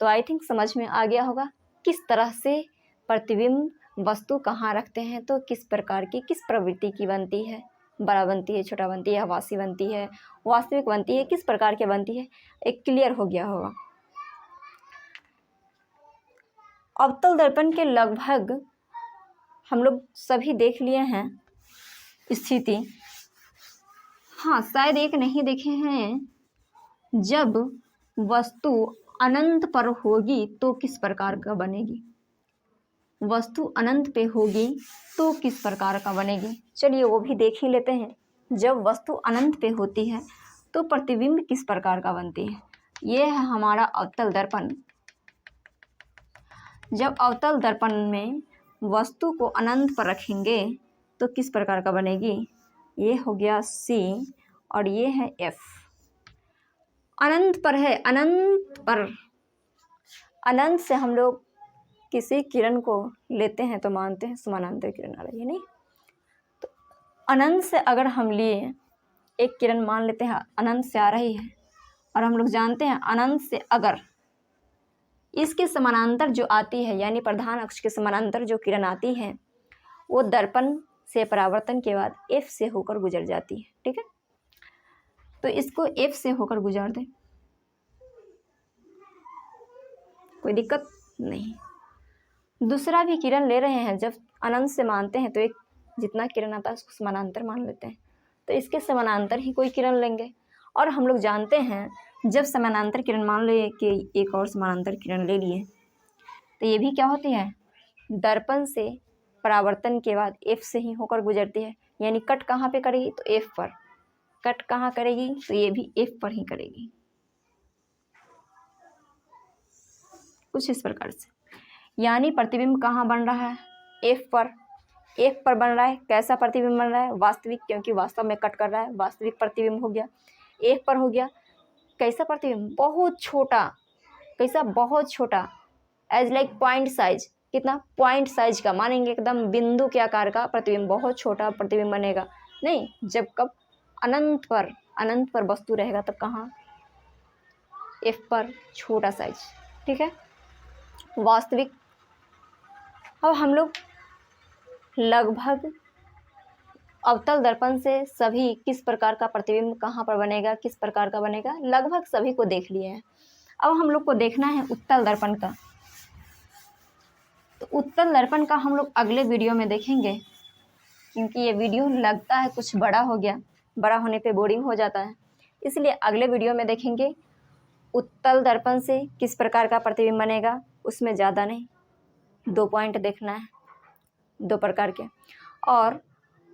A: तो आई थिंक समझ में आ गया होगा किस तरह से प्रतिबिंब वस्तु कहाँ रखते हैं तो किस प्रकार की, किस प्रवृत्ति की बनती है, बड़ा बनती है, छोटा बनती है, आभासी बनती है, वास्तविक बनती है, किस प्रकार के बनती है, एक क्लियर हो गया होगा। अवतल दर्पण के लगभग हम लोग सभी देख लिए हैं स्थिति। हाँ, शायद एक नहीं देखे हैं, जब वस्तु अनंत पर होगी तो किस प्रकार का बनेगी, वस्तु अनंत पे होगी तो किस प्रकार का बनेगी। चलिए वो भी देख ही लेते हैं। जब वस्तु अनंत पे होती है तो प्रतिबिंब किस प्रकार का बनती है। ये है हमारा अवतल दर्पण। जब अवतल दर्पण में वस्तु को अनंत पर रखेंगे तो किस प्रकार का बनेगी, ये हो गया C और ये है F। अनंत पर है, अनंत पर, अनंत से हम लोग किसी किरण को लेते हैं तो मानते हैं समानांतर किरण आ रही है, नहीं तो अनंत से अगर हम लिए एक किरण मान लेते हैं अनंत से आ रही है, और हम लोग जानते हैं अनंत से अगर इसके समानांतर जो आती है, यानी प्रधान अक्ष के समानांतर जो किरण आती है वो दर्पण से परावर्तन के बाद F से होकर गुजर जाती है। ठीक है, तो इसको F से होकर गुजार दें, कोई दिक्कत नहीं। दूसरा भी किरण ले रहे हैं, जब अनंत से मानते हैं तो एक जितना किरण आता है उसको समानांतर मान लेते हैं, तो इसके समानांतर ही कोई किरण लेंगे। और हम लोग जानते हैं जब समानांतर किरण मान ले कि एक और समानांतर किरण ले लिए तो ये भी क्या होती है, दर्पण से परावर्तन के बाद F से ही होकर गुजरती है। यानी कट कहाँ पे करेगी, तो F पर। कट कहाँ करेगी, तो ये भी F पर ही करेगी, कुछ इस प्रकार से। यानी प्रतिबिंब कहाँ बन रहा है, F पर। F पर बन रहा है। कैसा प्रतिबिंब बन रहा है, वास्तविक, क्योंकि वास्तव में कट कर रहा है, वास्तविक प्रतिबिंब हो गया, F पर हो गया। कैसा प्रतिबिंब, बहुत छोटा। कैसा, बहुत छोटा, एज लाइक पॉइंट साइज। कितना, पॉइंट साइज का, मानेंगे एकदम बिंदु के आकार का प्रतिबिंब, बहुत छोटा प्रतिबिंब बनेगा। नहीं, जब कब अनंत पर, अनंत पर वस्तु रहेगा तब कहाँ, F पर, छोटा साइज। ठीक है, वास्तविक। अब हम लोग लगभग अवतल दर्पण से सभी किस प्रकार का प्रतिबिंब कहाँ पर बनेगा, किस प्रकार का बनेगा, लगभग सभी को देख लिए हैं। अब हम लोग को देखना है उत्तल दर्पण का। तो उत्तल दर्पण का हम लोग अगले वीडियो में देखेंगे, क्योंकि ये वीडियो लगता है कुछ बड़ा हो गया, बड़ा होने पे बोरिंग हो जाता है, इसलिए अगले वीडियो में देखेंगे उत्तल दर्पण से किस प्रकार का प्रतिबिंब बनेगा। उसमें ज़्यादा नहीं, 2 पॉइंट देखना है, 2 प्रकार के। और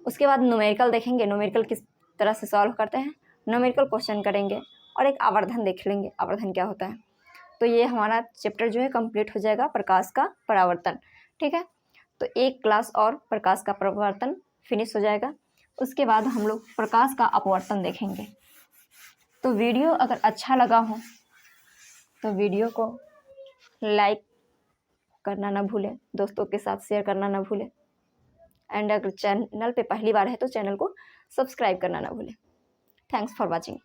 A: उसके बाद न्यूमेरिकल देखेंगे, न्यूमेरिकल किस तरह से सॉल्व करते हैं, न्यूमेरिकल क्वेश्चन करेंगे, और एक आवर्धन देख लेंगे, आवर्धन क्या होता है। तो ये हमारा चैप्टर जो है कंप्लीट हो जाएगा, प्रकाश का परावर्तन। ठीक है, तो एक क्लास और प्रकाश का परावर्तन फिनिश हो जाएगा। उसके बाद हम लोग प्रकाश का अपवर्तन देखेंगे। तो वीडियो अगर अच्छा लगा हो तो वीडियो को लाइक करना ना भूलें, दोस्तों के साथ शेयर करना ना भूलें, एंड अगर चैनल पे पहली बार है तो चैनल को सब्सक्राइब करना ना भूलें। Thanks for watching.